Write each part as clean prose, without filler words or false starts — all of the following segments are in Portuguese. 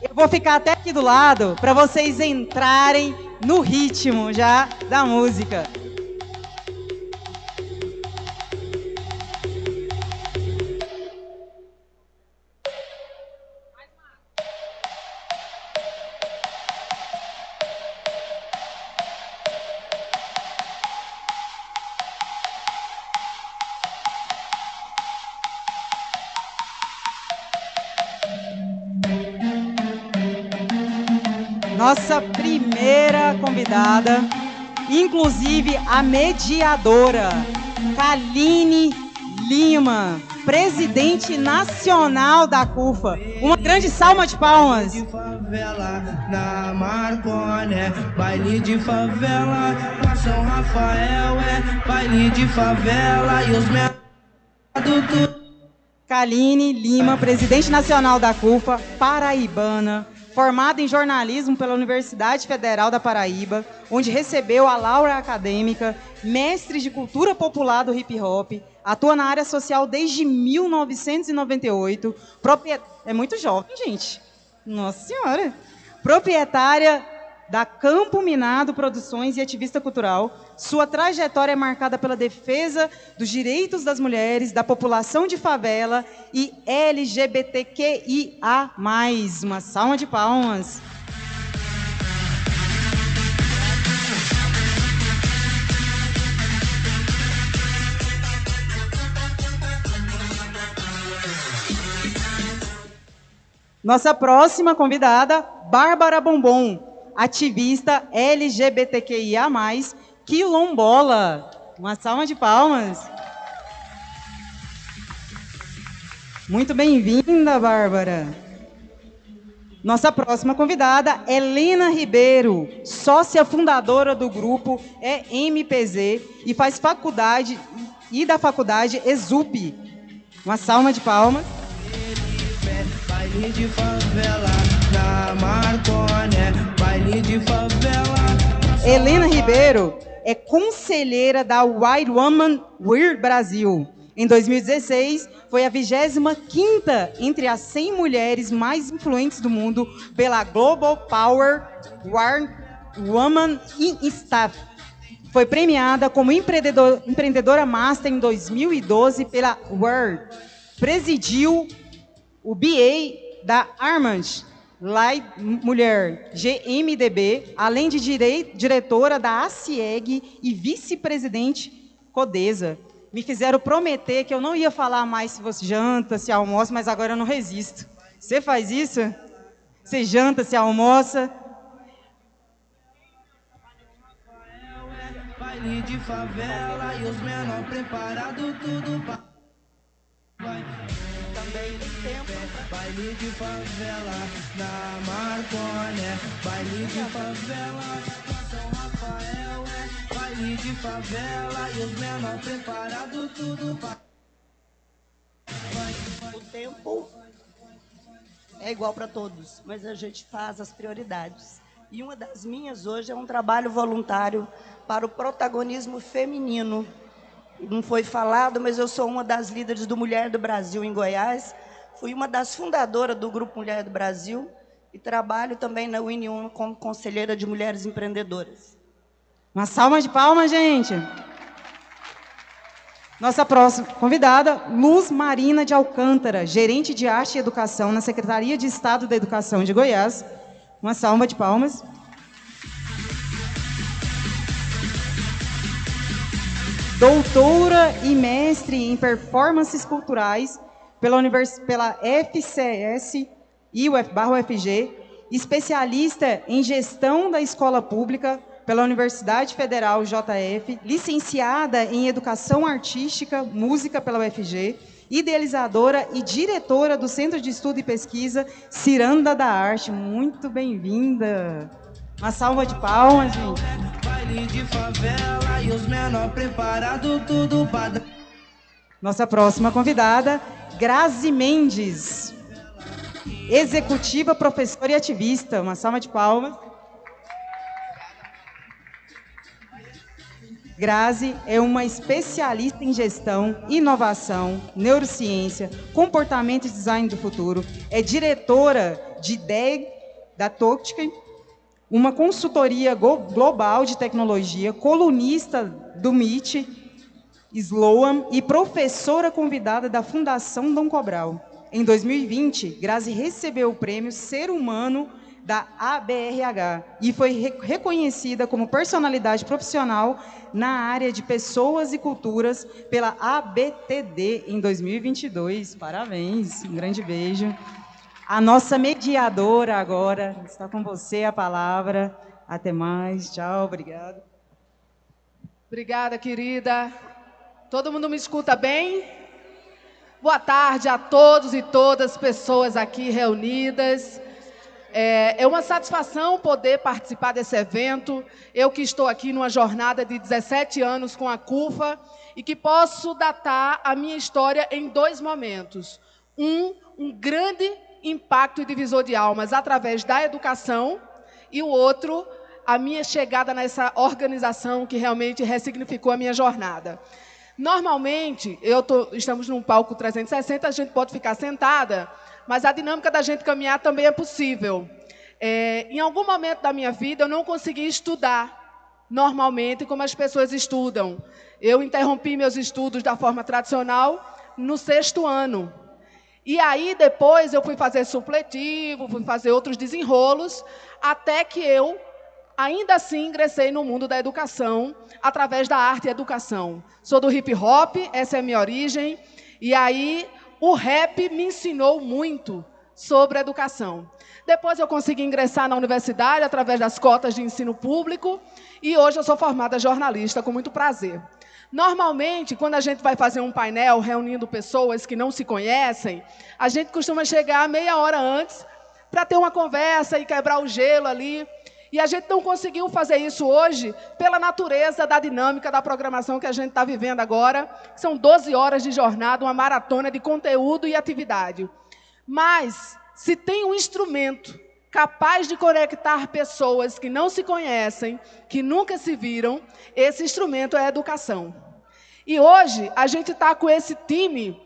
Eu vou ficar até aqui do lado para vocês entrarem no ritmo já da música. Nossa primeira convidada, inclusive a mediadora, Kaline Lima, presidente nacional da CUFA. Uma grande salva de palmas. De favela, na Marconi, baile de favela, na São Rafael, baile de favela e os menores. Kaline Lima, presidente nacional da CUFA, paraibana, formada em jornalismo pela Universidade Federal da Paraíba, onde recebeu a Laura Acadêmica, mestre de cultura popular do hip hop, atua na área social desde 1998, é muito jovem, gente. Nossa Senhora! Proprietária da Campo Minado Produções e ativista cultural. Sua trajetória é marcada pela defesa dos direitos das mulheres, da população de favela e LGBTQIA+. Uma salva de palmas. Nossa próxima convidada, Bárbara Bombom, ativista LGBTQIA+, quilombola. Uma salva de palmas. Muito bem-vinda, Bárbara. Nossa próxima convidada, Helena Ribeiro, sócia fundadora do grupo EMPZ e faz faculdade e da faculdade ESUP. Uma salva de palmas. Baile de favela, na Marconi, baile de favela. Helena Ribeiro é conselheira da White Woman Weird Brasil. Em 2016, foi a 25ª entre as 100 mulheres mais influentes do mundo pela Global Power White Woman in Staff. Foi premiada como empreendedora master em 2012 pela World. Presidiu o BA da Armand Light Mulher GMDB, além de diretora da ACIEG e vice-presidente Codesa. Me fizeram prometer que eu não ia falar mais se você janta, se almoça, mas agora eu não resisto. Você faz isso? Você janta, se almoça? Baile de favela e os menores preparados tudo pra... Também tem tempo. Baile de favela, na Marconi, baile de favela, na São Rafael, baile de favela e os menores preparados tudo pra... O tempo é igual para todos, mas a gente faz as prioridades. E uma das minhas hoje é um trabalho voluntário para o protagonismo feminino. Não foi falado, mas eu sou uma das líderes do Mulher do Brasil em Goiás. Fui uma das fundadoras do Grupo Mulher do Brasil e trabalho também na União como conselheira de mulheres empreendedoras. Uma salva de palmas, gente! Nossa próxima convidada, Luz Marina de Alcântara, gerente de arte e educação na Secretaria de Estado da Educação de Goiás. Uma salva de palmas. Doutora e mestre em performances culturais pela FCS e UFG, especialista em gestão da escola pública pela Universidade Federal JF, licenciada em Educação Artística, Música pela UFG, idealizadora e diretora do Centro de Estudo e Pesquisa Ciranda da Arte. Muito bem-vinda! Uma salva de palmas, gente. Baile de favela e os menores preparados tudo pra... Nossa próxima convidada, Grazi Mendes, executiva, professora e ativista. Uma salva de palmas. Grazi é uma especialista em gestão, inovação, neurociência, comportamento e design do futuro. É diretora de DEG, da Toktik, uma consultoria global de tecnologia, colunista do MIT, Sloan e professora convidada da Fundação Dom Cabral. Em 2020, Grazi recebeu o prêmio Ser Humano da ABRH e foi reconhecida como personalidade profissional na área de pessoas e culturas pela ABTD em 2022. Parabéns, um grande beijo. A nossa mediadora agora está com você a palavra. Até mais, tchau, obrigada. Obrigada, querida. Todo mundo me escuta bem? Boa tarde a todos e todas as pessoas aqui reunidas. É uma satisfação poder participar desse evento. Eu que estou aqui numa jornada de 17 anos com a CUFA e que posso datar a minha história em 2 momentos. Um grande impacto e divisor de almas através da educação e o outro, a minha chegada nessa organização que realmente ressignificou a minha jornada. Normalmente, estamos num palco 360, a gente pode ficar sentada, mas a dinâmica da gente caminhar também é possível. Em algum momento da minha vida, eu não consegui estudar normalmente como as pessoas estudam. Eu interrompi meus estudos da forma tradicional no 6º ano. E aí, depois, eu fui fazer supletivo, fui fazer outros desenrolos, até que eu, ainda assim, ingressei no mundo da educação, através da arte e educação. Sou do hip-hop, essa é a minha origem, e aí o rap me ensinou muito sobre educação. Depois eu consegui ingressar na universidade, através das cotas de ensino público, e hoje eu sou formada jornalista, com muito prazer. Normalmente, quando a gente vai fazer um painel reunindo pessoas que não se conhecem, a gente costuma chegar meia hora antes para ter uma conversa e quebrar o gelo ali. E a gente não conseguiu fazer isso hoje pela natureza da dinâmica da programação que a gente está vivendo agora. São 12 horas de jornada, uma maratona de conteúdo e atividade. Mas, se tem um instrumento capaz de conectar pessoas que não se conhecem, que nunca se viram, esse instrumento é a educação. E hoje a gente está com esse time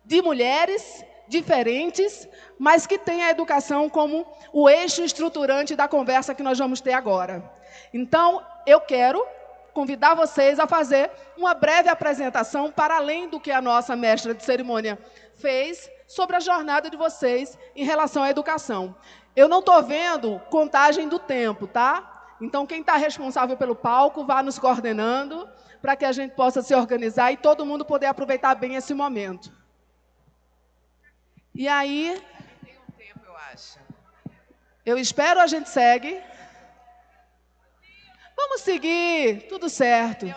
de mulheres diferentes, mas que tem a educação como o eixo estruturante da conversa que nós vamos ter agora. Então, eu quero convidar vocês a fazer uma breve apresentação para além do que a nossa mestra de cerimônia fez sobre a jornada de vocês em relação à educação. Eu não estou vendo contagem do tempo, tá? Então, quem está responsável pelo palco, vá nos coordenando para que a gente possa se organizar e todo mundo poder aproveitar bem esse momento. E aí... Tem um tempo, eu acho. Eu espero, a gente segue. Vamos seguir, tudo certo.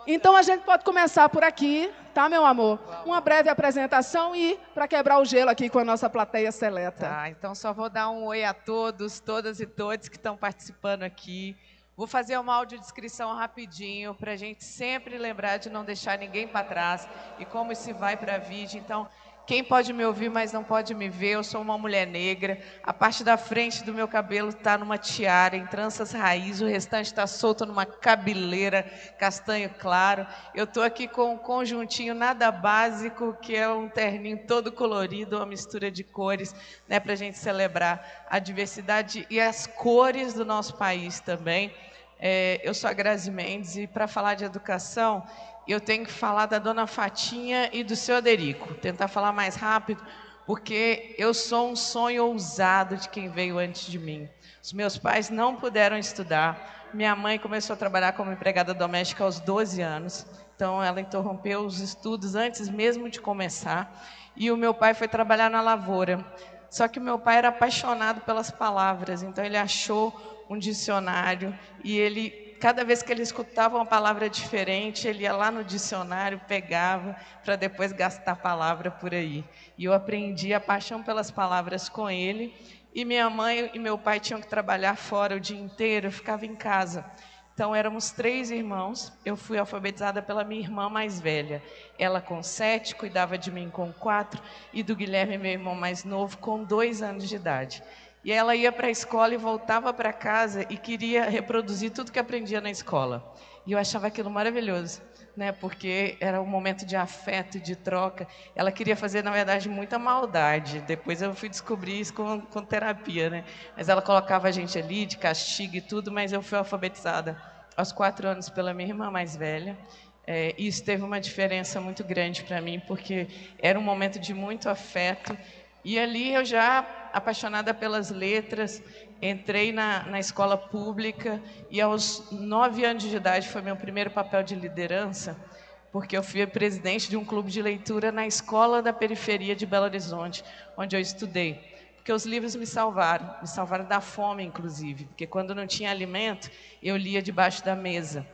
Então, a gente pode começar por aqui, tá, meu amor? Uma breve apresentação e para quebrar o gelo aqui com a nossa plateia seleta. Tá, então só vou dar um oi a todos, todas e todos que estão participando aqui. Vou fazer uma audiodescrição rapidinho para a gente sempre lembrar de não deixar ninguém para trás e como isso vai para vídeo. Então, quem pode me ouvir, mas não pode me ver, eu sou uma mulher negra. A parte da frente do meu cabelo está numa tiara, em tranças raiz, o restante está solto numa cabeleira castanho claro. Eu estou aqui com um conjuntinho nada básico, que é um terninho todo colorido, uma mistura de cores, né, para a gente celebrar a diversidade e as cores do nosso país também. Eu sou a Grazi Mendes e para falar de educação, eu tenho que falar da dona Fatinha e do seu Aderico. Tentar falar mais rápido, porque eu sou um sonho ousado de quem veio antes de mim. Os meus pais não puderam estudar. Minha mãe começou a trabalhar como empregada doméstica aos 12 anos. Então, ela interrompeu os estudos antes mesmo de começar. E o meu pai foi trabalhar na lavoura. Só que o meu pai era apaixonado pelas palavras. Então, ele achou um dicionário e ele... Cada vez que ele escutava uma palavra diferente, ele ia lá no dicionário, pegava, para depois gastar a palavra por aí. E eu aprendi a paixão pelas palavras com ele. E minha mãe e meu pai tinham que trabalhar fora o dia inteiro, eu ficava em casa. Então, éramos 3 irmãos. Eu fui alfabetizada pela minha irmã mais velha. Ela com 7, cuidava de mim com 4, e do Guilherme, meu irmão mais novo, com 2 anos de idade. E ela ia para a escola e voltava para casa e queria reproduzir tudo que aprendia na escola. E eu achava aquilo maravilhoso, né? Porque era um momento de afeto, de troca. Ela queria fazer, na verdade, muita maldade. Depois eu fui descobrir isso com terapia, né? Mas ela colocava a gente ali de castigo e tudo, mas eu fui alfabetizada aos 4 anos pela minha irmã mais velha. Isso teve uma diferença muito grande para mim, porque era um momento de muito afeto. E ali eu já, apaixonada pelas letras, entrei na escola pública e aos 9 anos de idade foi meu primeiro papel de liderança, porque eu fui presidente de um clube de leitura na escola da periferia de Belo Horizonte, onde eu estudei. Porque os livros me salvaram da fome, inclusive, porque quando não tinha alimento, eu lia debaixo da mesa.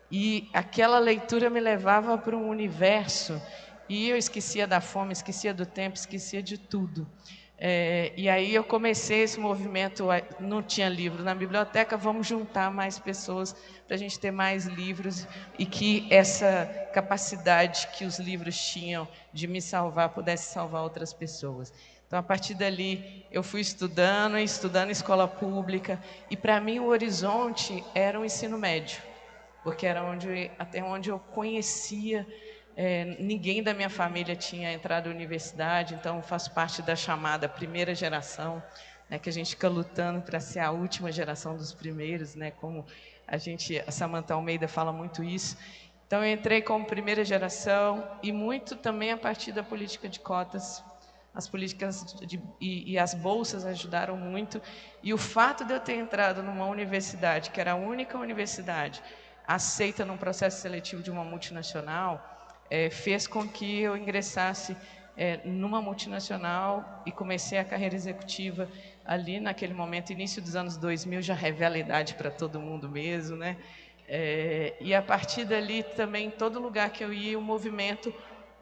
E aquela leitura me levava para um universo, e eu esquecia da fome, esquecia do tempo, esquecia de tudo. E aí eu comecei esse movimento, não tinha livro na biblioteca, vamos juntar mais pessoas para a gente ter mais livros e que essa capacidade que os livros tinham de me salvar pudesse salvar outras pessoas. Então, a partir dali, eu fui estudando escola pública, e para mim o horizonte era o ensino médio, porque era até onde eu conhecia. Ninguém da minha família tinha entrado na universidade, então faço parte da chamada primeira geração, né, que a gente fica lutando para ser a última geração dos primeiros, né, como a Samantha Almeida fala muito isso. Então eu entrei como primeira geração e muito também a partir da política de cotas. As políticas e as bolsas ajudaram muito, e o fato de eu ter entrado numa universidade, que era a única universidade aceita num processo seletivo de uma multinacional, fez com que eu ingressasse numa multinacional e comecei a carreira executiva ali naquele momento, início dos anos 2000, já revela a idade para todo mundo mesmo, né? E a partir dali também, em todo lugar que eu ia, o movimento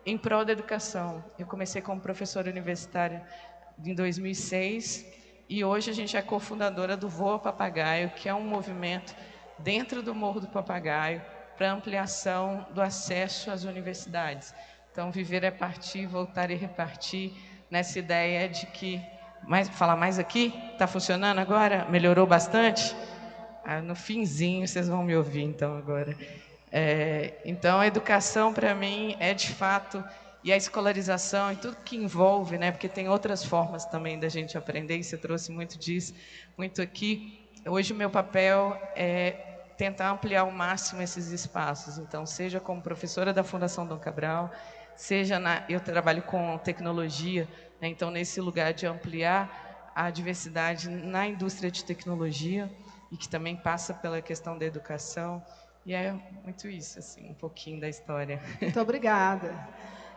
em prol da educação. Eu comecei como professora universitária em 2006 e hoje a gente é cofundadora do Voa Papagaio, que é um movimento dentro do Morro do Papagaio, para ampliação do acesso às universidades. Então, viver é partir, voltar e repartir, nessa ideia de que... falar mais aqui? Está funcionando agora? Melhorou bastante? No finzinho, vocês vão me ouvir, então, agora. Então, a educação, para mim, é de fato... E a escolarização e tudo que envolve, né? Porque tem outras formas também da gente aprender, e você trouxe muito disso, muito aqui. Hoje, o meu papel é tentar ampliar ao máximo esses espaços. Então, seja como professora da Fundação Dom Cabral, seja eu trabalho com tecnologia, né? Então, nesse lugar de ampliar a diversidade na indústria de tecnologia, e que também passa pela questão da educação. E é muito isso, assim, um pouquinho da história. Muito obrigada.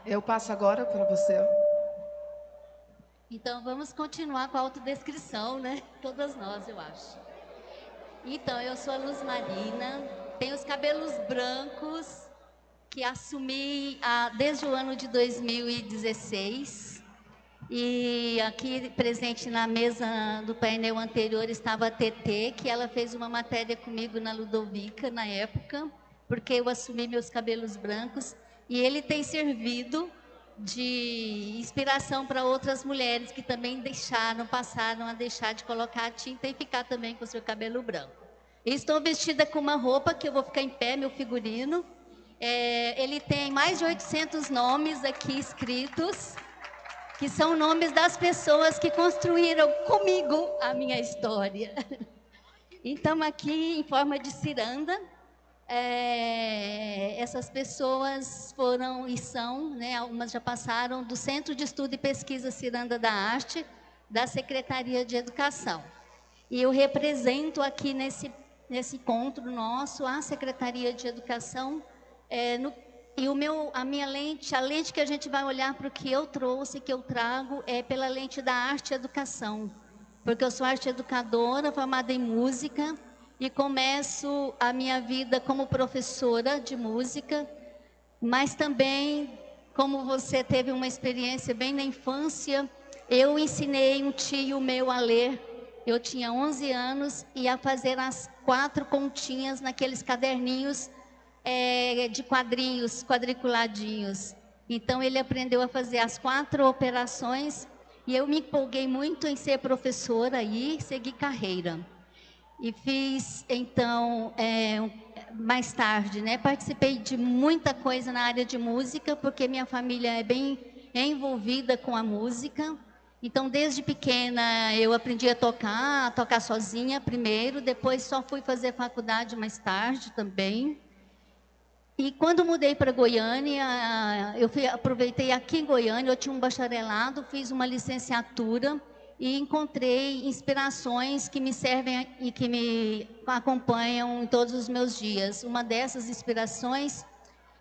Eu passo agora para você. Então, vamos continuar com a autodescrição, né? Todas nós, eu acho. Então, eu sou a Luz Marina, tenho os cabelos brancos, que assumi desde o ano de 2016. E aqui, presente na mesa do painel anterior, estava a TT, que ela fez uma matéria comigo na Ludovica, na época, porque eu assumi meus cabelos brancos. E ele tem servido de inspiração para outras mulheres que também passaram a deixar de colocar a tinta e ficar também com o seu cabelo branco. Estou vestida com uma roupa que eu vou ficar em pé, meu figurino. Ele tem mais de 800 nomes aqui escritos, que são nomes das pessoas que construíram comigo a minha história. Então, aqui em forma de ciranda, essas pessoas foram e são, né, algumas já passaram do Centro de Estudo e Pesquisa Ciranda da Arte, da Secretaria de Educação. E eu represento aqui nesse encontro nosso a Secretaria de Educação, e a minha lente, a lente que a gente vai olhar para o que eu trouxe, que eu trago, é pela lente da arte e educação, porque eu sou arte educadora, formada em música, e começo a minha vida como professora de música, mas também, como você teve uma experiência bem na infância, eu ensinei um tio meu a ler. Eu tinha 11 anos e a fazer as 4 continhas naqueles caderninhos de quadrinhos, quadriculadinhos. Então, ele aprendeu a fazer as 4 operações e eu me empolguei muito em ser professora e seguir carreira. E fiz, então, mais tarde, né? Participei de muita coisa na área de música, porque minha família é bem envolvida com a música. Então, desde pequena, eu aprendi a tocar sozinha primeiro, depois só fui fazer faculdade mais tarde também. E quando mudei para Goiânia, aproveitei aqui em Goiânia, eu tinha um bacharelado, fiz uma licenciatura e encontrei inspirações que me servem e que me acompanham em todos os meus dias. Uma dessas inspirações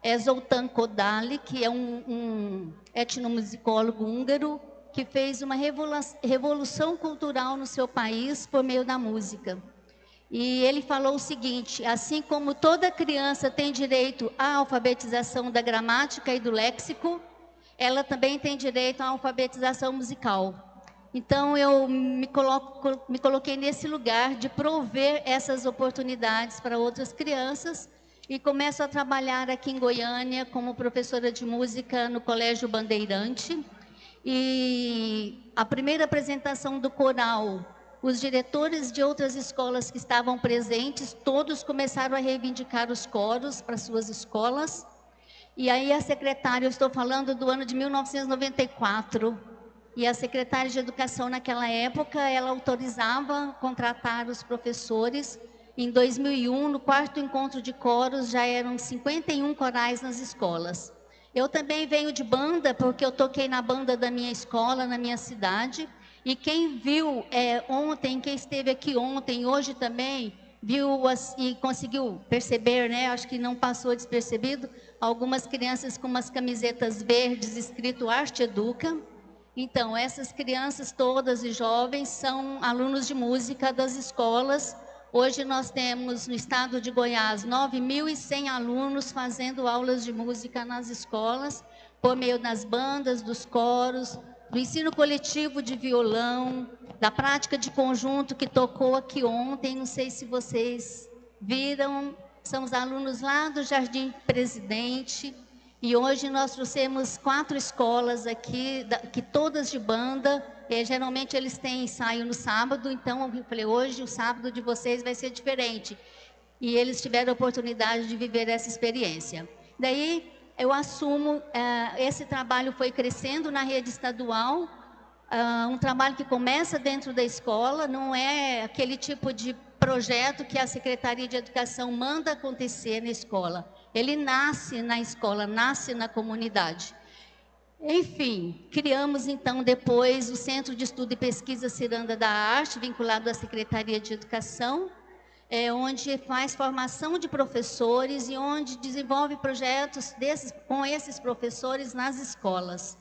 é Zoltán Kodály, que é um etnomusicólogo húngaro, que fez uma revolução cultural no seu país por meio da música. E ele falou o seguinte: assim como toda criança tem direito à alfabetização da gramática e do léxico, ela também tem direito à alfabetização musical. Então, eu me coloquei nesse lugar de prover essas oportunidades para outras crianças e começo a trabalhar aqui em Goiânia como professora de música no Colégio Bandeirante. E a primeira apresentação do coral, os diretores de outras escolas que estavam presentes, todos começaram a reivindicar os coros para suas escolas. E aí a secretária, eu estou falando do ano de 1994, e a secretária de Educação naquela época, ela autorizava contratar os professores. Em 2001, no 4º encontro de coros, já eram 51 corais nas escolas. Eu também venho de banda, porque eu toquei na banda da minha escola, na minha cidade. E quem viu ontem, quem esteve aqui ontem, hoje também, viu e conseguiu perceber, né? Acho que não passou despercebido, algumas crianças com umas camisetas verdes escrito Arte Educa. Então, essas crianças todas e jovens são alunos de música das escolas. Hoje nós temos no estado de Goiás 9.100 alunos fazendo aulas de música nas escolas, por meio das bandas, dos coros, do ensino coletivo de violão, da prática de conjunto que tocou aqui ontem. Não sei se vocês viram, são os alunos lá do Jardim Presidente. E hoje nós trouxemos 4 escolas aqui, que todas de banda. Geralmente eles têm ensaio no sábado, então eu falei, hoje o sábado de vocês vai ser diferente. E eles tiveram a oportunidade de viver essa experiência. Daí eu assumo, esse trabalho foi crescendo na rede estadual, um trabalho que começa dentro da escola, não é aquele tipo de projeto que a Secretaria de Educação manda acontecer na escola. Ele nasce na escola, nasce na comunidade. Enfim, criamos então depois o Centro de Estudo e Pesquisa Ciranda da Arte, vinculado à Secretaria de Educação, onde faz formação de professores e onde desenvolve projetos com esses professores nas escolas.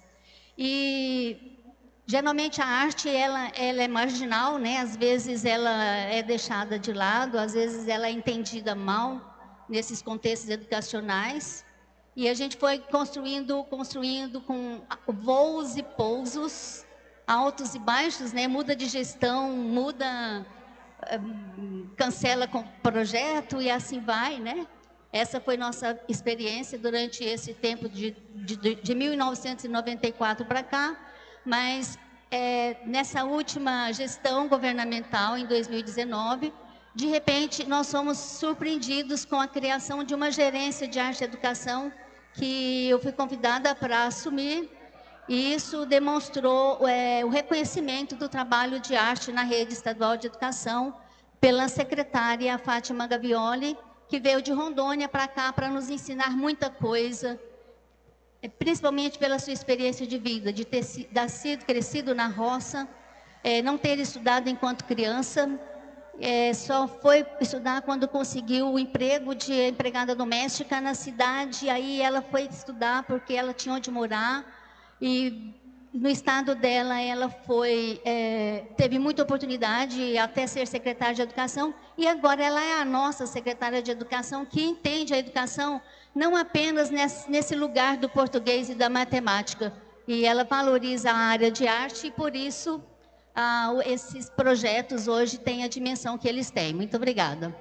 E geralmente a arte ela é marginal, né? Às vezes ela é deixada de lado, às vezes ela é entendida mal nesses contextos educacionais. E a gente foi construindo com voos e pousos, altos e baixos, né? Muda de gestão, cancela com projeto e assim vai, né? Essa foi nossa experiência durante esse tempo de 1994 para cá, mas nessa última gestão governamental, em 2019, de repente nós fomos surpreendidos com a criação de uma gerência de arte e educação, que eu fui convidada para assumir, e isso demonstrou o reconhecimento do trabalho de arte na rede estadual de educação pela secretária Fátima Gavioli, que veio de Rondônia para cá para nos ensinar muita coisa, principalmente pela sua experiência de vida, de ter crescido na roça, não ter estudado enquanto criança, só foi estudar quando conseguiu o emprego de empregada doméstica na cidade. Aí ela foi estudar porque ela tinha onde morar, e no estado dela ela teve muita oportunidade até ser secretária de educação, e agora ela é a nossa secretária de educação, que entende a educação não apenas nesse lugar do português e da matemática, e ela valoriza a área de arte, e por isso esses projetos hoje têm a dimensão que eles têm. Muito obrigada.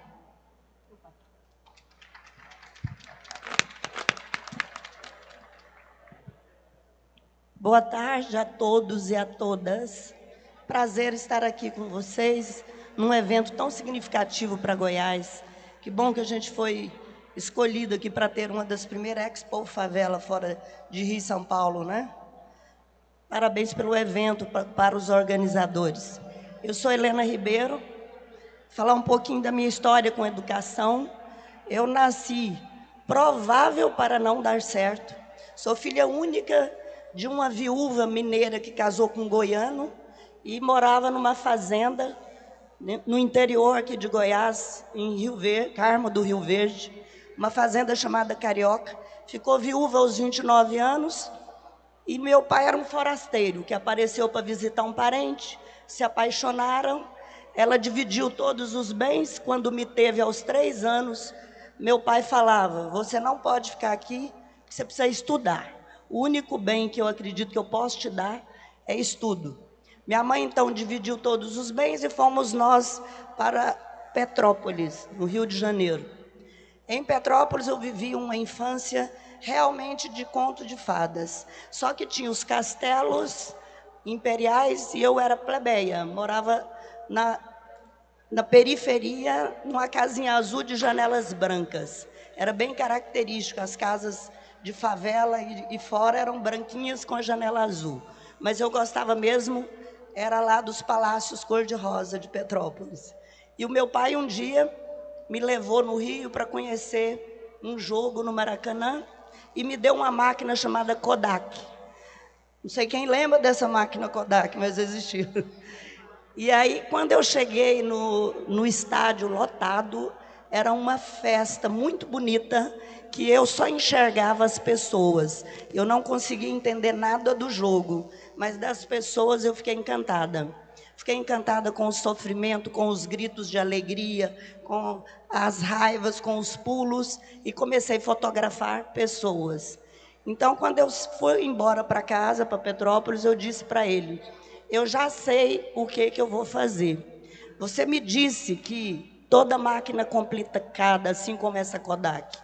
Boa tarde a todos e a todas. Prazer estar aqui com vocês num evento tão significativo para Goiás. Que bom que a gente foi escolhido aqui para ter uma das primeiras Expo Favela fora de Rio e São Paulo, né? Parabéns pelo evento, para os organizadores. Eu sou Helena Ribeiro, falar um pouquinho da minha história com educação. Eu nasci provável para não dar certo. Sou filha única de uma viúva mineira que casou com um goiano e morava numa fazenda no interior aqui de Goiás, em Rio Verde, Carmo do Rio Verde, uma fazenda chamada Carioca. Ficou viúva aos 29 anos e meu pai era um forasteiro que apareceu para visitar um parente, se apaixonaram, ela dividiu todos os bens. Quando me teve aos 3 anos, meu pai falava: você não pode ficar aqui, você precisa estudar. O único bem que eu acredito que eu posso te dar é estudo. Minha mãe, então, dividiu todos os bens e fomos nós para Petrópolis, no Rio de Janeiro. Em Petrópolis, eu vivi uma infância realmente de conto de fadas. Só que tinha os castelos imperiais e eu era plebeia. Morava na periferia, numa casinha azul de janelas brancas. Era bem característico, as casas de favela e fora eram branquinhas com a janela azul. Mas eu gostava mesmo, era lá dos palácios cor-de-rosa de Petrópolis. E o meu pai um dia me levou no Rio para conhecer um jogo no Maracanã e me deu uma máquina chamada Kodak. Não sei quem lembra dessa máquina Kodak, mas existiu. E aí, quando eu cheguei no estádio lotado, era uma festa muito bonita, que eu só enxergava as pessoas. Eu não conseguia entender nada do jogo, mas das pessoas eu fiquei encantada. Fiquei encantada com o sofrimento, com os gritos de alegria, com as raivas, com os pulos, e comecei a fotografar pessoas. Então, quando eu fui embora para casa, para Petrópolis, eu disse para ele: eu já sei o que eu vou fazer. Você me disse que toda máquina complicada, assim como essa Kodak,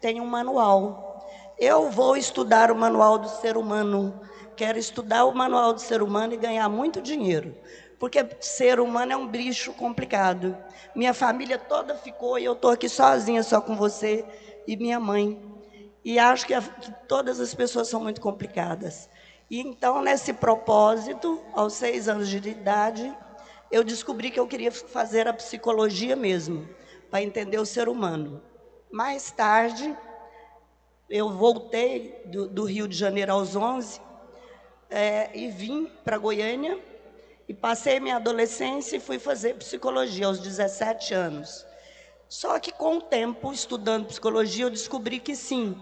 tem um manual. Eu vou estudar o manual do ser humano. Quero estudar o manual do ser humano e ganhar muito dinheiro. Porque ser humano é um bicho complicado. Minha família toda ficou e eu estou aqui sozinha, só com você e minha mãe. E acho que todas as pessoas são muito complicadas. E então, nesse propósito, aos 6 anos de idade, eu descobri que eu queria fazer a psicologia mesmo, para entender o ser humano. Mais tarde, eu voltei do Rio de Janeiro aos 11 e vim para Goiânia e passei minha adolescência e fui fazer psicologia aos 17 anos. Só que com o tempo, estudando psicologia, eu descobri que sim,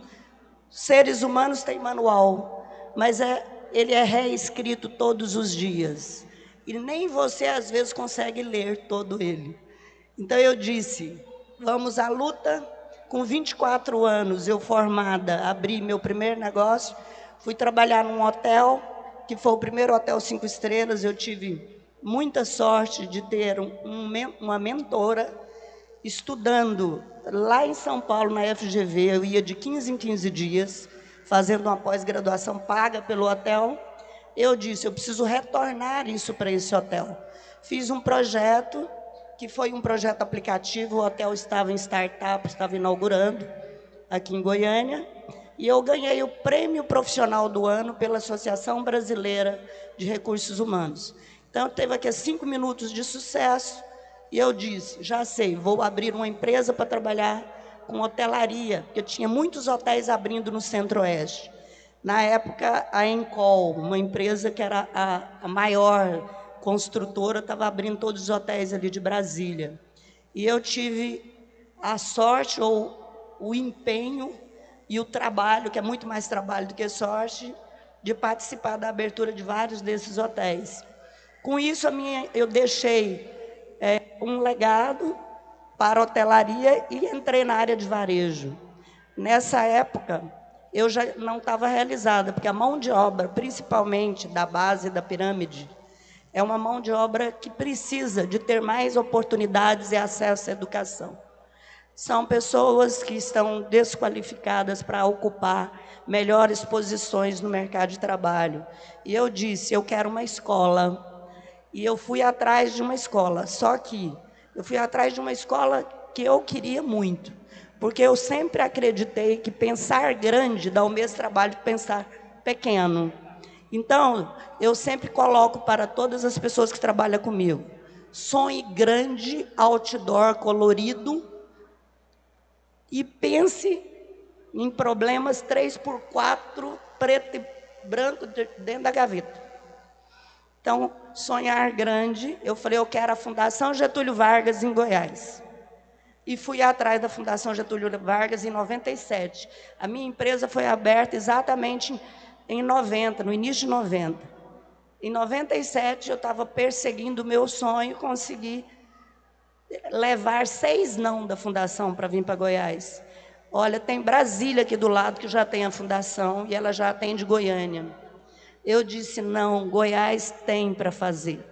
seres humanos têm manual, mas ele é reescrito todos os dias. E nem você, às vezes, consegue ler todo ele. Então eu disse: vamos à luta. Com 24 anos, eu formada, abri meu primeiro negócio, fui trabalhar num hotel, que foi o primeiro hotel 5 estrelas. Eu tive muita sorte de ter uma mentora estudando lá em São Paulo, na FGV. Eu ia de 15 em 15 dias, fazendo uma pós-graduação paga pelo hotel. Eu disse: eu preciso retornar isso para esse hotel. Fiz um projeto, que foi um projeto aplicativo. O hotel estava em startup, estava inaugurando aqui em Goiânia. E eu ganhei o prêmio profissional do ano pela Associação Brasileira de Recursos Humanos. Então, teve aqui 5 minutos de sucesso. E eu disse: já sei, vou abrir uma empresa para trabalhar com hotelaria, porque eu tinha muitos hotéis abrindo no Centro-Oeste. Na época, a Encol, uma empresa que era a maior construtora, estava abrindo todos os hotéis ali de Brasília. E eu tive a sorte, ou o empenho e o trabalho, que é muito mais trabalho do que sorte, de participar da abertura de vários desses hotéis. Com isso, eu deixei um legado para a hotelaria e entrei na área de varejo. Nessa época, eu já não estava realizada, porque a mão de obra, principalmente da base da pirâmide, é uma mão de obra que precisa de ter mais oportunidades e acesso à educação. São pessoas que estão desqualificadas para ocupar melhores posições no mercado de trabalho. E eu disse: eu quero uma escola. E eu fui atrás de uma escola, só que eu fui atrás de uma escola que eu queria muito, porque eu sempre acreditei que pensar grande dá o mesmo trabalho que pensar pequeno. Então, eu sempre coloco para todas as pessoas que trabalham comigo: sonhe grande, outdoor colorido, e pense em problemas 3x4, preto e branco, dentro da gaveta. Então, sonhar grande. Eu falei, eu quero a Fundação Getúlio Vargas em Goiás. E fui atrás da Fundação Getúlio Vargas em 97. A minha empresa foi aberta exatamente em 90, no início de 90. Em 97, eu estava perseguindo o meu sonho, consegui levar 6 não da fundação para vir para Goiás. Olha, tem Brasília aqui do lado que já tem a fundação e ela já atende Goiânia. Eu disse, não, Goiás tem para fazer.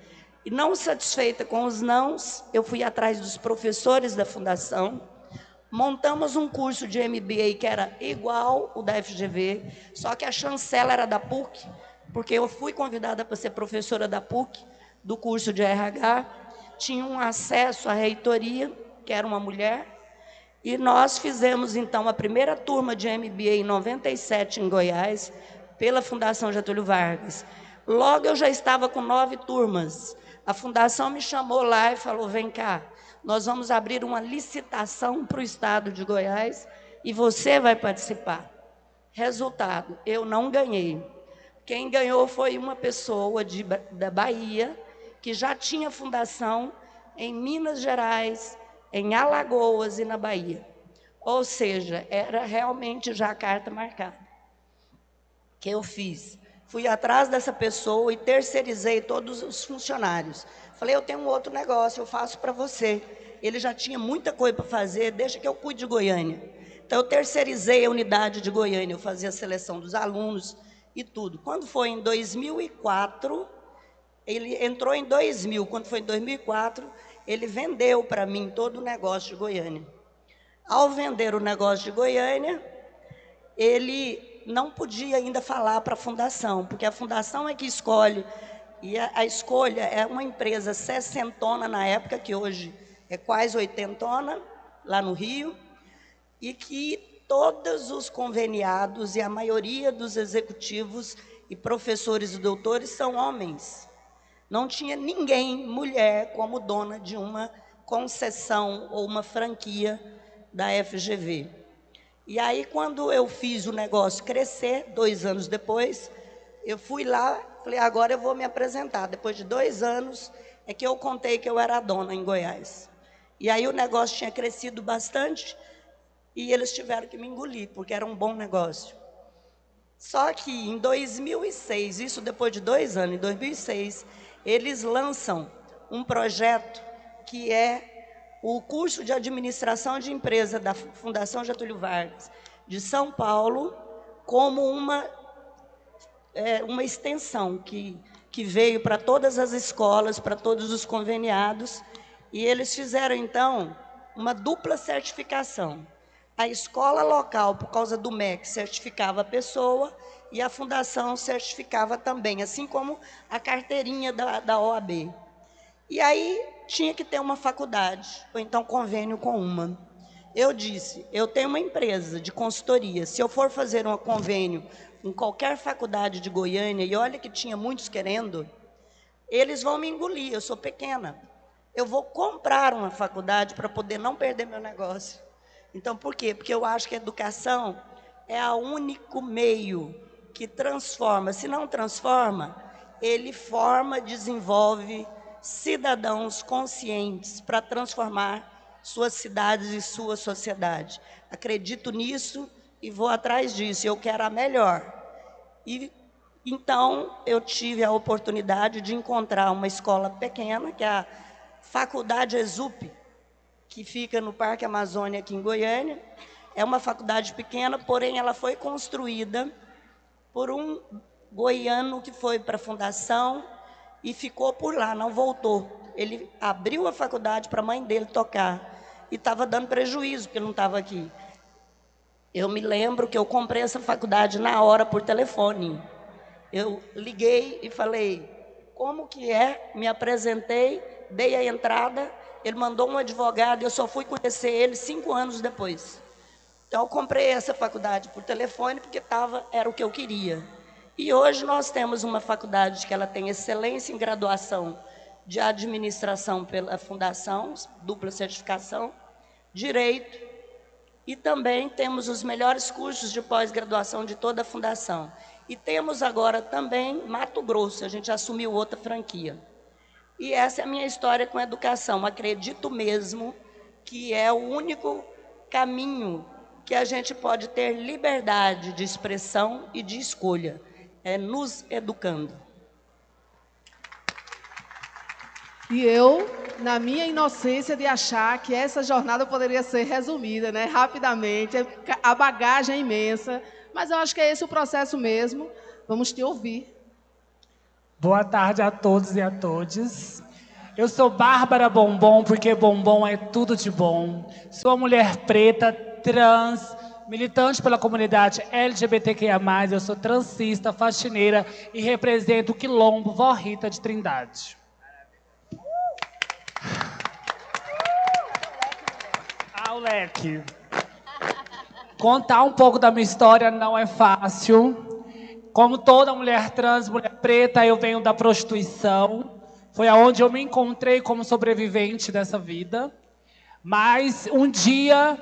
E não satisfeita com os nãos, eu fui atrás dos professores da fundação, montamos um curso de MBA que era igual o da FGV, só que a chancela era da PUC, porque eu fui convidada para ser professora da PUC, do curso de RH, tinha um acesso à reitoria, que era uma mulher, e nós fizemos, então, a primeira turma de MBA em 97 em Goiás, pela Fundação Getúlio Vargas. Logo eu já estava com 9 turmas. A fundação me chamou lá e falou, vem cá, nós vamos abrir uma licitação para o estado de Goiás e você vai participar. Resultado, eu não ganhei. Quem ganhou foi uma pessoa da Bahia, que já tinha fundação em Minas Gerais, em Alagoas e na Bahia. Ou seja, era realmente já a carta marcada. O que eu fiz? Fui atrás dessa pessoa e terceirizei todos os funcionários. Falei, eu tenho um outro negócio, eu faço para você. Ele já tinha muita coisa para fazer, deixa que eu cuide de Goiânia. Então, eu terceirizei a unidade de Goiânia, eu fazia a seleção dos alunos e tudo. Quando foi em 2004, ele entrou em 2000, quando foi em 2004, ele vendeu para mim todo o negócio de Goiânia. Ao vender o negócio de Goiânia, ele não podia ainda falar para a fundação, porque a fundação é que escolhe, e a escolha é uma empresa 60ª na época, que hoje é quase 80ª, lá no Rio, e que todos os conveniados e a maioria dos executivos e professores e doutores são homens. Não tinha ninguém, mulher, como dona de uma concessão ou uma franquia da FGV. E aí, quando eu fiz o negócio crescer, 2 anos depois, eu fui lá, falei, agora eu vou me apresentar. Depois de 2 anos, é que eu contei que eu era a dona em Goiás. E aí o negócio tinha crescido bastante e eles tiveram que me engolir, porque era um bom negócio. Só que em 2006, isso depois de 2 anos, em 2006, eles lançam um projeto que é o curso de administração de empresa da Fundação Getúlio Vargas de São Paulo, como uma extensão que veio para todas as escolas, para todos os conveniados, e eles fizeram, então, uma dupla certificação. A escola local, por causa do MEC, certificava a pessoa, e a fundação certificava também, assim como a carteirinha da OAB. E aí tinha que ter uma faculdade, ou então convênio com uma. Eu disse, eu tenho uma empresa de consultoria, se eu for fazer um convênio com qualquer faculdade de Goiânia, e olha que tinha muitos querendo, eles vão me engolir, eu sou pequena. Eu vou comprar uma faculdade para poder não perder meu negócio. Então, por quê? Porque eu acho que a educação é o único meio que transforma. Se não transforma, ele forma, desenvolve cidadãos conscientes para transformar suas cidades e sua sociedade. Acredito nisso e vou atrás disso. Eu quero a melhor. E então eu tive a oportunidade de encontrar uma escola pequena, que é a Faculdade Exup, que fica no Parque Amazônia, aqui em Goiânia. É uma faculdade pequena, porém ela foi construída por um goiano que foi para a fundação e ficou por lá, não voltou. Ele abriu a faculdade para a mãe dele tocar e estava dando prejuízo, porque ele não estava aqui. Eu me lembro que eu comprei essa faculdade na hora por telefone. Eu liguei e falei, como que é? Me apresentei, dei a entrada Ele mandou um advogado e eu só fui conhecer ele 5 anos depois. Então, eu comprei essa faculdade por telefone porque era o que eu queria. E hoje nós temos uma faculdade que ela tem excelência em graduação de administração pela Fundação, dupla certificação, direito, e também temos os melhores cursos de pós-graduação de toda a Fundação. E temos agora também Mato Grosso, a gente assumiu outra franquia. E essa é a minha história com a educação. Acredito mesmo que é o único caminho que a gente pode ter liberdade de expressão e de escolha, é nos educando. E eu, na minha inocência de achar que essa jornada poderia ser resumida, né, rapidamente, a bagagem é imensa, mas eu acho que é esse o processo mesmo. Vamos te ouvir. Boa tarde a todos e a todas. Eu sou Bárbara Bombom, porque bombom é tudo de bom. Sou mulher preta, trans, militante pela comunidade LGBTQIA+, eu sou transista, faxineira e represento o Quilombo Vó Rita de Trindade. O leque. Contar um pouco da minha história não é fácil. Como toda mulher trans, mulher preta, eu venho da prostituição. Foi aonde eu me encontrei como sobrevivente dessa vida. Mas um dia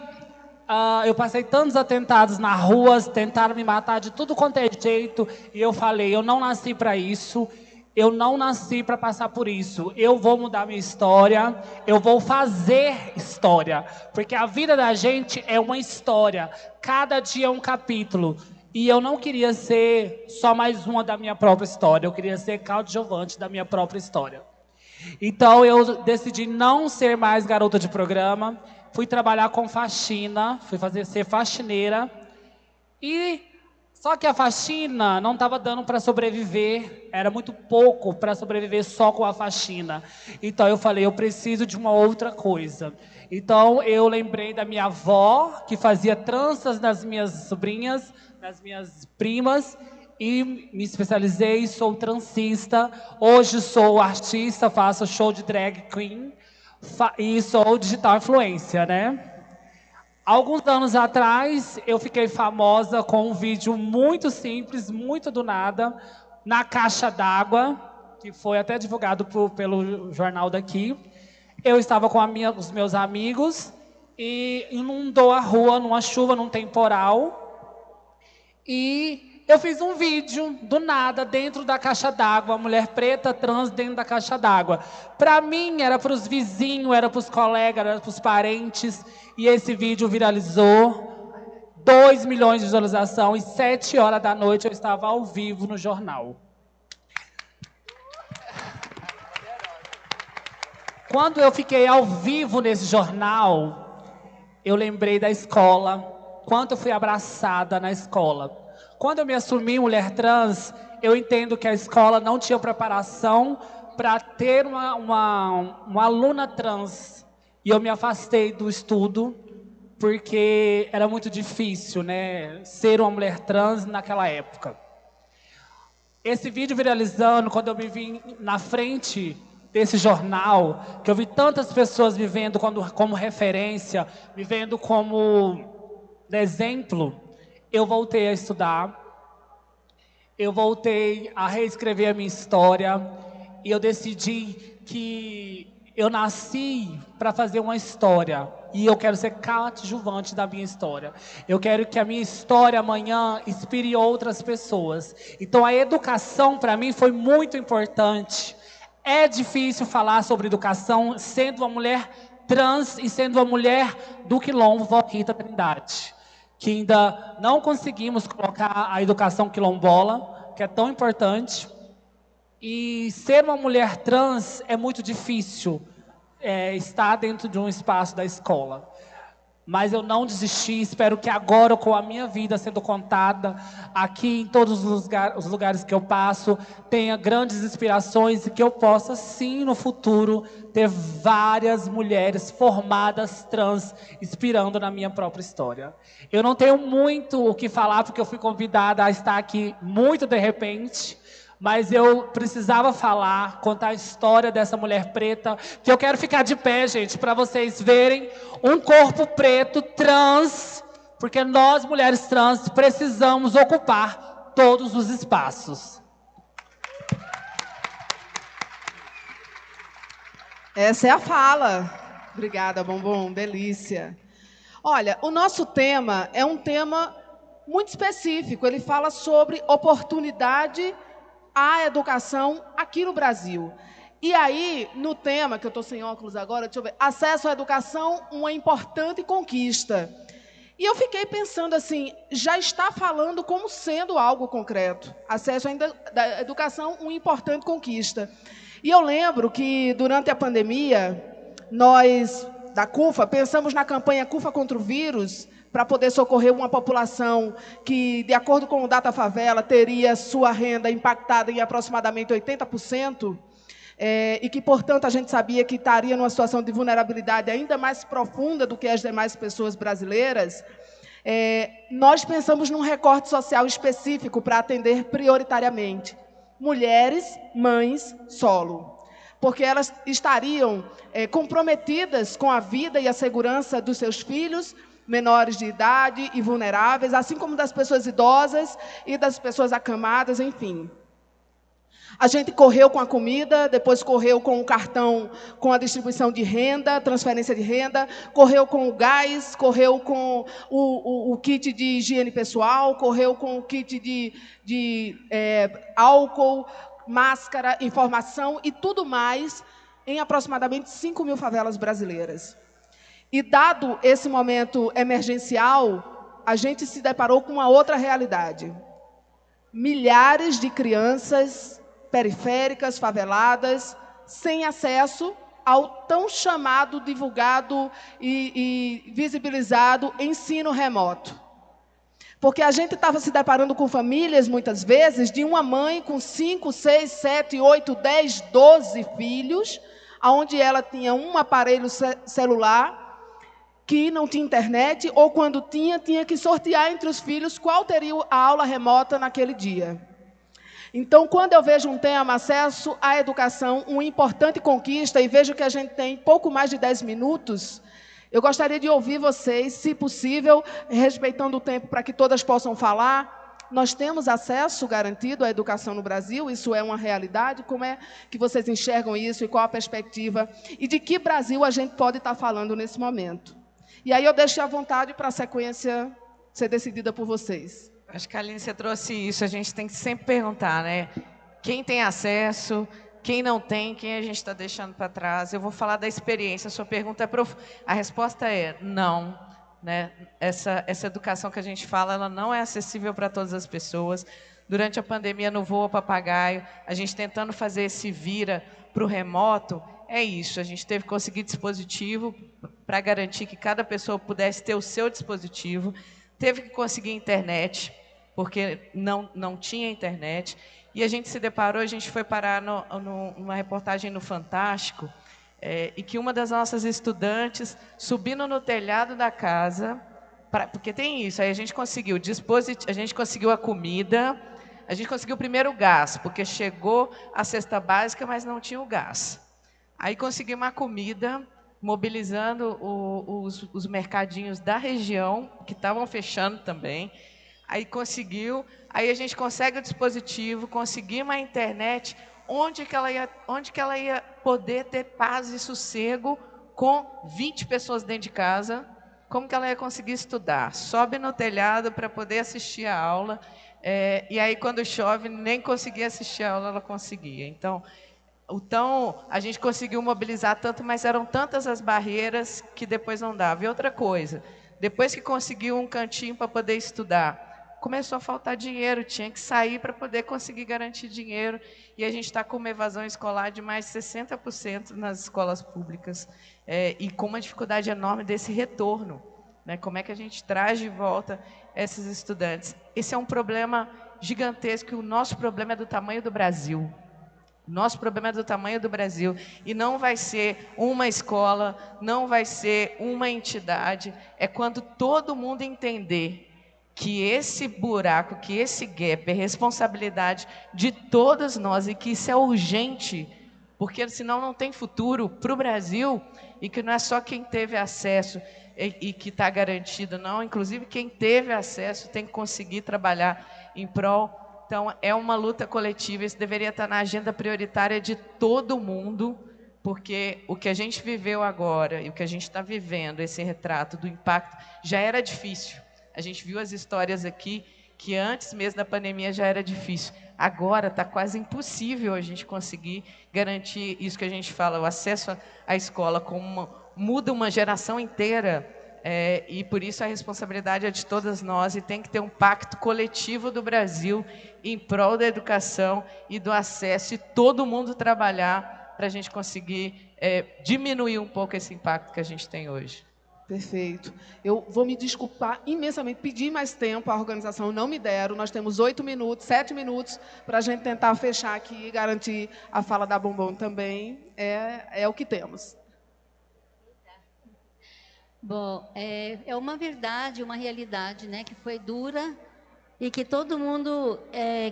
eu passei tantos atentados nas ruas, tentaram me matar de tudo quanto é jeito, e eu falei, eu não nasci para isso. Eu não nasci para passar por isso. Eu vou mudar minha história. Eu vou fazer história. Porque a vida da gente é uma história. Cada dia é um capítulo. E eu não queria ser só mais uma da minha própria história. Eu queria ser coadjuvante da minha própria história. Então eu decidi não ser mais garota de programa. Fui trabalhar com faxina. Fui ser faxineira. Só que a faxina não estava dando para sobreviver, era muito pouco para sobreviver só com a faxina. Então eu falei, eu preciso de uma outra coisa. Então eu lembrei da minha avó, que fazia tranças nas minhas sobrinhas, nas minhas primas, e me especializei, sou transista. Hoje sou artista, faço show de drag queen e sou digital influencer, né? Alguns anos atrás, eu fiquei famosa com um vídeo muito simples, muito do nada, na caixa d'água, que foi até divulgado pelo jornal daqui. Eu estava com os meus amigos e inundou a rua numa chuva, num temporal. E eu fiz um vídeo do nada dentro da caixa d'água, mulher preta trans dentro da caixa d'água. Para mim, era para os vizinhos, era para os colegas, era para os parentes. E esse vídeo viralizou, 2 milhões de visualização e 7 horas da noite eu estava ao vivo no jornal. Quando eu fiquei ao vivo nesse jornal, eu lembrei da escola, quanto eu fui abraçada na escola. Quando eu me assumi mulher trans, eu entendo que a escola não tinha preparação para ter uma aluna trans. E eu me afastei do estudo, porque era muito difícil, né, ser uma mulher trans naquela época. Esse vídeo viralizando, quando eu me vi na frente desse jornal, que eu vi tantas pessoas me vendo como referência, me vendo como exemplo, eu voltei a estudar, eu voltei a reescrever a minha história, e eu decidi que eu nasci para fazer uma história, e eu quero ser coadjuvante da minha história. Eu quero que a minha história amanhã inspire outras pessoas. Então a educação para mim foi muito importante. É difícil falar sobre educação sendo uma mulher trans e sendo uma mulher do Quilombo Vó Rita Trindade, que ainda não conseguimos colocar a educação quilombola, que é tão importante. E ser uma mulher trans é muito difícil, estar dentro de um espaço da escola. Mas eu não desisti, espero que agora, com a minha vida sendo contada, aqui em todos os lugares que eu passo, tenha grandes inspirações e que eu possa, sim, no futuro, ter várias mulheres formadas trans, inspirando na minha própria história. Eu não tenho muito o que falar, porque eu fui convidada a estar aqui muito de repente, Mas eu precisava falar, contar a história dessa mulher preta, que eu quero ficar de pé, gente, para vocês verem um corpo preto trans, porque nós, mulheres trans, precisamos ocupar todos os espaços. Essa é a fala. Obrigada, Bombom, delícia. Olha, o nosso tema é um tema muito específico. Ele fala sobre oportunidade à educação aqui no Brasil. E aí, no tema, que eu estou sem óculos agora, deixa eu ver, acesso à educação, uma importante conquista. E eu fiquei pensando assim, já está falando como sendo algo concreto. Acesso à educação, uma importante conquista. E eu lembro que, durante a pandemia, nós, da CUFA, pensamos na campanha CUFA contra o vírus, para poder socorrer uma população que, de acordo com o Data Favela, teria sua renda impactada em aproximadamente 80%, e que, portanto, a gente sabia que estaria numa situação de vulnerabilidade ainda mais profunda do que as demais pessoas brasileiras. Nós pensamos num recorte social específico para atender prioritariamente mulheres, mães, solo, porque elas estariam comprometidas com a vida e a segurança dos seus filhos, menores de idade e vulneráveis, assim como das pessoas idosas e das pessoas acamadas, enfim. A gente correu com a comida, depois correu com o cartão, com a distribuição de renda, transferência de renda, correu com o gás, correu com o kit de higiene pessoal, correu com o kit de álcool, máscara, informação e tudo mais em aproximadamente 5.000 favelas brasileiras. E, dado esse momento emergencial, a gente se deparou com uma outra realidade. Milhares de crianças periféricas, faveladas, sem acesso ao tão chamado, divulgado e visibilizado ensino remoto. Porque a gente estava se deparando com famílias, muitas vezes, de uma mãe com 5, 6, 7, 8, 10, 12 filhos, onde ela tinha um aparelho celular que não tinha internet, ou quando tinha que sortear entre os filhos qual teria a aula remota naquele dia. Então, quando eu vejo um tema, acesso à educação, uma importante conquista, e vejo que a gente tem pouco mais de 10 minutos, eu gostaria de ouvir vocês, se possível, respeitando o tempo para que todas possam falar. Nós temos acesso garantido à educação no Brasil? Isso é uma realidade? Como é que vocês enxergam isso e qual a perspectiva? E de que Brasil a gente pode estar falando nesse momento? E aí eu deixo à vontade para a sequência ser decidida por vocês. Acho que a Aline, você trouxe isso, a gente tem que sempre perguntar, né? Quem tem acesso, quem não tem, quem a gente está deixando para trás. Eu vou falar da experiência, a sua pergunta é a resposta é não, né? Essa educação que a gente fala, ela não é acessível para todas as pessoas. Durante a pandemia, no Voa Papagaio, a gente tentando fazer esse vira para o remoto, é isso, a gente teve que conseguir dispositivo para garantir que cada pessoa pudesse ter o seu dispositivo, teve que conseguir internet, porque não tinha internet, e a gente se deparou, a gente foi parar numa reportagem no Fantástico, e que uma das nossas estudantes, subindo no telhado da casa, porque tem isso, aí a gente conseguiu a gente conseguiu a comida, a gente conseguiu primeiro o gás, porque chegou a cesta básica, mas não tinha o gás. Aí conseguimos a comida, mobilizando os mercadinhos da região, que estavam fechando também. Aí aí a gente consegue o dispositivo, conseguimos a internet, onde que ela ia poder ter paz e sossego com 20 pessoas dentro de casa, como que ela ia conseguir estudar? Sobe no telhado para poder assistir a aula, e aí quando chove, nem conseguia assistir a aula, ela conseguia. Então, a gente conseguiu mobilizar tanto, mas eram tantas as barreiras que depois não dava. E outra coisa, depois que conseguiu um cantinho para poder estudar, começou a faltar dinheiro, tinha que sair para poder conseguir garantir dinheiro. E a gente está com uma evasão escolar de mais de 60% nas escolas públicas, e com uma dificuldade enorme desse retorno, né? Como é que a gente traz de volta esses estudantes? Esse é um problema gigantesco, e o nosso problema é do tamanho do Brasil. Nosso problema é do tamanho do Brasil, e não vai ser uma escola, não vai ser uma entidade, é quando todo mundo entender que esse buraco, que esse gap é responsabilidade de todas nós e que isso é urgente, porque senão não tem futuro para o Brasil, e que não é só quem teve acesso e que está garantido, não. Inclusive, quem teve acesso tem que conseguir trabalhar em prol. Então, é uma luta coletiva, isso deveria estar na agenda prioritária de todo mundo, porque o que a gente viveu agora e o que a gente está vivendo, esse retrato do impacto, já era difícil. A gente viu as histórias aqui que antes mesmo da pandemia já era difícil. Agora está quase impossível a gente conseguir garantir isso que a gente fala, o acesso à escola, muda uma geração inteira, e por isso a responsabilidade é de todas nós, e tem que ter um pacto coletivo do Brasil em prol da educação e do acesso, e todo mundo trabalhar para a gente conseguir diminuir um pouco esse impacto que a gente tem hoje. Perfeito. Eu vou me desculpar imensamente, pedir mais tempo, a organização não me deram. Nós temos 8 minutos, 7 minutos para a gente tentar fechar aqui e garantir a fala da Bombom também. É o que temos. Bom, é uma verdade, uma realidade, né, que foi dura e que todo mundo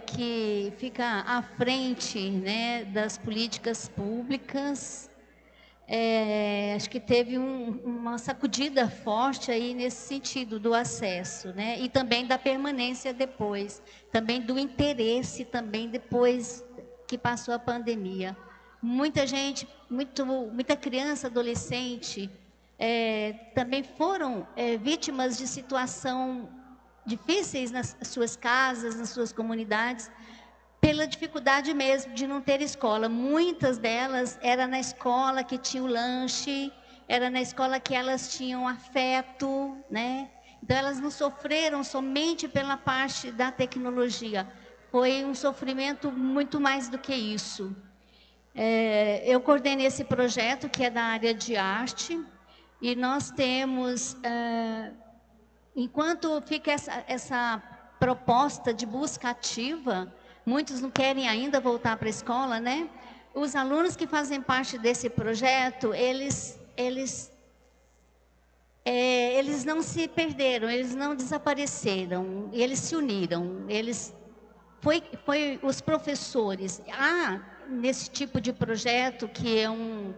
que fica à frente, né, das políticas públicas, acho que teve uma sacudida forte aí nesse sentido do acesso, né? E também da permanência depois, também do interesse também depois que passou a pandemia. Muita gente, muita criança, adolescente, também foram vítimas de situação difíceis nas suas casas, nas suas comunidades, pela dificuldade mesmo de não ter escola. Muitas delas era na escola que tinha o lanche, era na escola que elas tinham afeto, né? Então elas não sofreram somente pela parte da tecnologia, foi um sofrimento muito mais do que isso. Eu coordenei esse projeto que é da área de arte, e nós temos, enquanto fica essa proposta de busca ativa, muitos não querem ainda voltar para a escola, né? Os alunos que fazem parte desse projeto, eles não se perderam, eles não desapareceram, eles se uniram. Foi os professores. Nesse tipo de projeto, que é um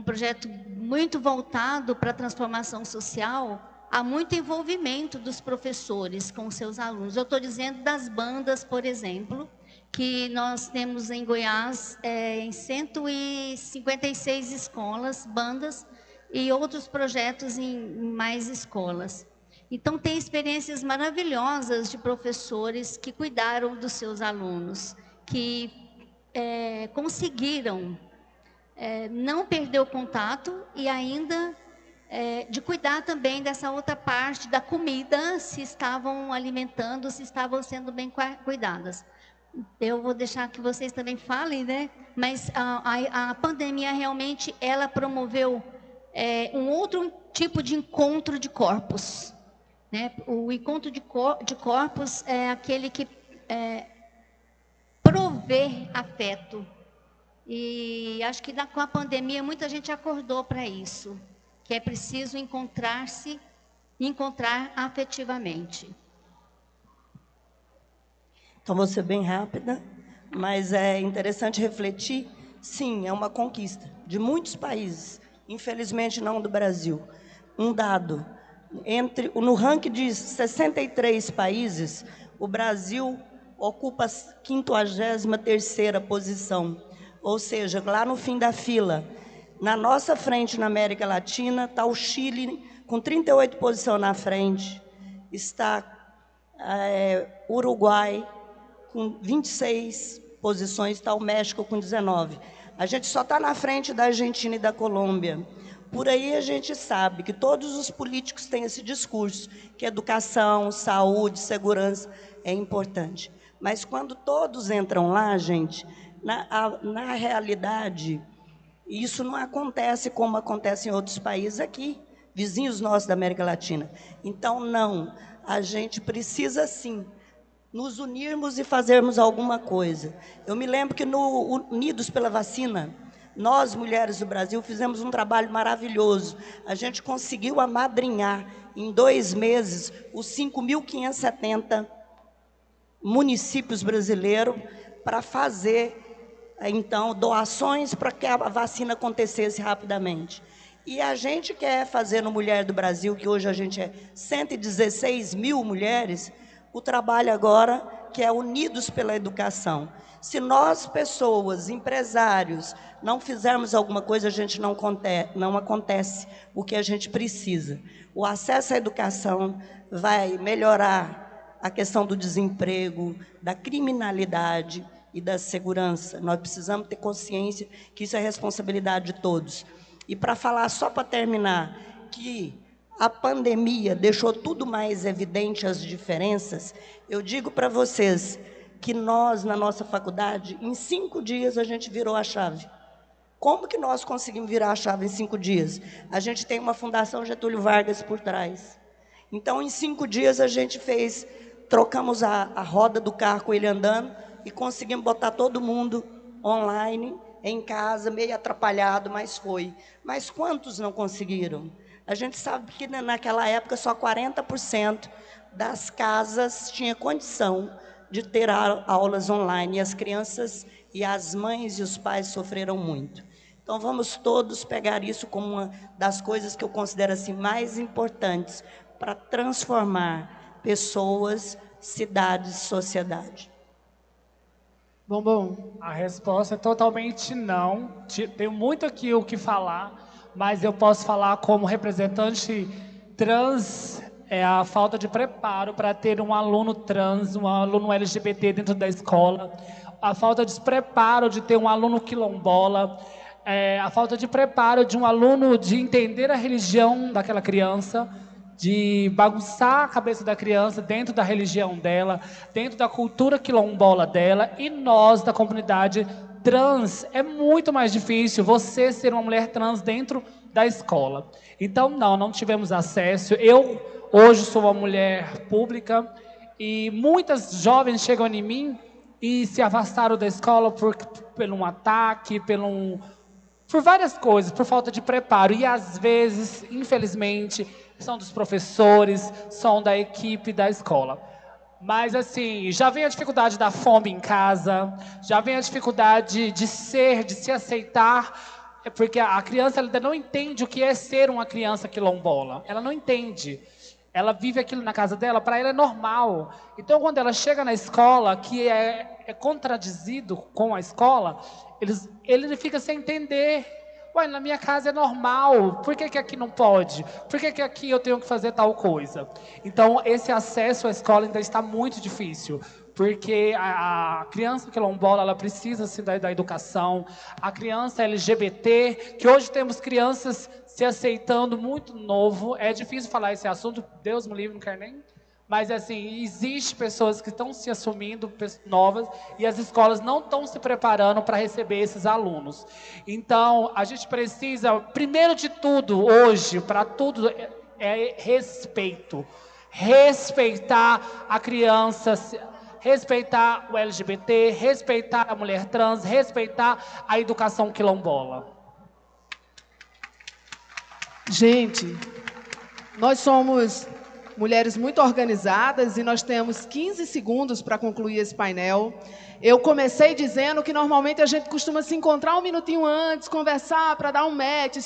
projeto muito voltado para a transformação social, há muito envolvimento dos professores com seus alunos. Eu estou dizendo das bandas, por exemplo, que nós temos em Goiás, em 156 escolas, bandas, e outros projetos em mais escolas. Então, tem experiências maravilhosas de professores que cuidaram dos seus alunos, que conseguiram não perder o contato e ainda de cuidar também dessa outra parte da comida, se estavam alimentando, se estavam sendo bem cuidadas. Eu vou deixar que vocês também falem, né? Mas a pandemia realmente ela promoveu um outro tipo de encontro de corpos, né? O encontro de corpos é aquele que provê afeto. E acho que com a pandemia muita gente acordou para isso, que é preciso encontrar-se, encontrar afetivamente. Então, vou ser bem rápida, mas é interessante refletir. Sim, é uma conquista de muitos países, infelizmente não do Brasil. Um dado, no ranking de 63 países, o Brasil ocupa a 53ª posição, ou seja, lá no fim da fila. Na nossa frente, na América Latina, está o Chile, com 38 posições na frente, está Uruguai, com 26 posições, está o México com 19. A gente só está na frente da Argentina e da Colômbia. Por aí a gente sabe que todos os políticos têm esse discurso, que educação, saúde, segurança é importante. Mas quando todos entram lá, gente, na realidade, isso não acontece como acontece em outros países aqui, vizinhos nossos da América Latina. Então, não, a gente precisa sim nos unirmos e fazermos alguma coisa. Eu me lembro que no Unidos pela Vacina, Nós, mulheres do Brasil, fizemos um trabalho maravilhoso. A gente conseguiu amadrinhar, em 2 meses, os 5.570 municípios brasileiros para fazer, então, doações para que a vacina acontecesse rapidamente. E a gente quer fazer no Mulher do Brasil, que hoje a gente é 116 mil mulheres, o trabalho agora que é Unidos pela Educação. Se nós, pessoas, empresários, não fizermos alguma coisa, a gente não acontece o que a gente precisa. O acesso à educação vai melhorar a questão do desemprego, da criminalidade e da segurança. Nós precisamos ter consciência que isso é responsabilidade de todos. E para falar, só para terminar, que a pandemia deixou tudo mais evidente, as diferenças, eu digo para vocês que nós, na nossa faculdade, em 5 dias a gente virou a chave. Como que nós conseguimos virar a chave em 5 dias? A gente tem uma Fundação Getúlio Vargas por trás. Então, em 5 dias a gente trocamos a roda do carro com ele andando e conseguimos botar todo mundo online, em casa, meio atrapalhado, mas foi. Mas quantos não conseguiram? A gente sabe que naquela época só 40% das casas tinha condição de ter aulas online. E as crianças e as mães e os pais sofreram muito. Então vamos todos pegar isso como uma das coisas que eu considero assim mais importantes para transformar pessoas, cidades, sociedade. Bom. A resposta é totalmente não. Tenho muito aqui o que falar, mas eu posso falar como representante trans, é a falta de preparo para ter um aluno trans, um aluno LGBT dentro da escola, a falta de preparo de ter um aluno quilombola, a falta de preparo de um aluno de entender a religião daquela criança, de bagunçar a cabeça da criança dentro da religião dela, dentro da cultura quilombola dela, e nós, da comunidade trans, é muito mais difícil você ser uma mulher trans dentro da escola. Então, não tivemos acesso. Eu, hoje, sou uma mulher pública, e muitas jovens chegam em mim e se afastaram da escola por um ataque, por várias coisas, por falta de preparo. E, às vezes, infelizmente, são dos professores, são da equipe da escola. Mas, assim, já vem a dificuldade da fome em casa, já vem a dificuldade de se aceitar, porque a criança ainda não entende o que é ser uma criança quilombola. Ela não entende. Ela vive aquilo na casa dela, para ela é normal. Então, quando ela chega na escola, que é contradizido com a escola, ele fica sem entender. Ué, na minha casa é normal, por que aqui não pode? Por que aqui eu tenho que fazer tal coisa? Então, esse acesso à escola ainda está muito difícil, porque a criança quilombola, ela precisa assim, da educação, a criança LGBT, que hoje temos crianças se aceitando muito novo, é difícil falar esse assunto, Deus me livre, não quero nem... Mas, assim, existem pessoas que estão se assumindo novas e as escolas não estão se preparando para receber esses alunos. Então, a gente precisa, primeiro de tudo, hoje, para tudo, é respeito. Respeitar a criança, respeitar o LGBT, respeitar a mulher trans, respeitar a educação quilombola. Gente, nós somos mulheres muito organizadas e nós temos 15 segundos para concluir esse painel. Eu comecei dizendo que normalmente a gente costuma se encontrar um minutinho antes, conversar para dar um match,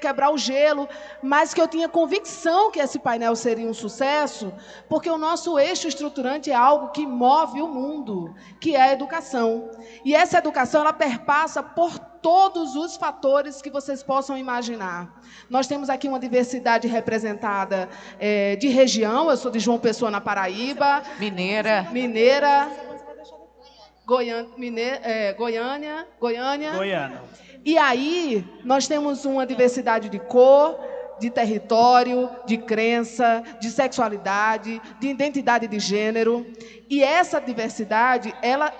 quebrar o gelo, mas que eu tinha convicção que esse painel seria um sucesso, porque o nosso eixo estruturante é algo que move o mundo, que é a educação. E essa educação, ela perpassa por todos os fatores que vocês possam imaginar. Nós temos aqui uma diversidade representada de região. Eu sou de João Pessoa, na Paraíba. Mineira. Goiânia. E aí, nós temos uma diversidade de cor, de território, de crença, de sexualidade, de identidade de gênero. E essa diversidade, ela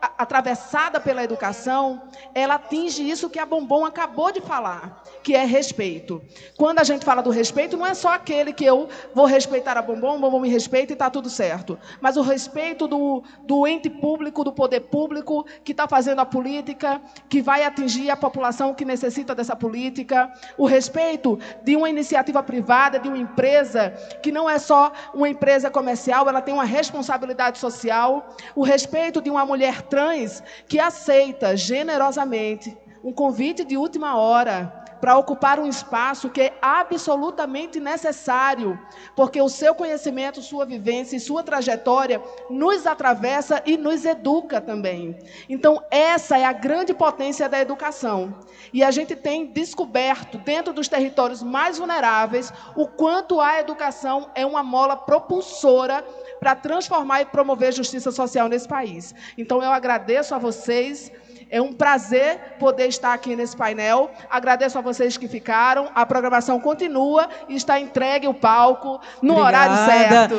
atravessada pela educação, ela atinge isso que a Bombom acabou de falar, que é respeito. Quando a gente fala do respeito, não é só aquele que eu vou respeitar a Bombom me respeita e está tudo certo. Mas o respeito do ente público, do poder público, que está fazendo a política, que vai atingir a população que necessita dessa política. O respeito de uma iniciativa privada, de uma empresa, que não é só uma empresa comercial, ela tem uma responsabilidade social. O respeito de uma mulher trans que aceita generosamente um convite de última hora para ocupar um espaço que é absolutamente necessário, porque o seu conhecimento, sua vivência e sua trajetória nos atravessa e nos educa também. Então, essa é a grande potência da educação. E a gente tem descoberto, dentro dos territórios mais vulneráveis, o quanto a educação é uma mola propulsora para transformar e promover justiça social nesse país. Então, eu agradeço a vocês. É um prazer poder estar aqui nesse painel. Agradeço a vocês que ficaram. A programação continua e está entregue o palco no horário certo.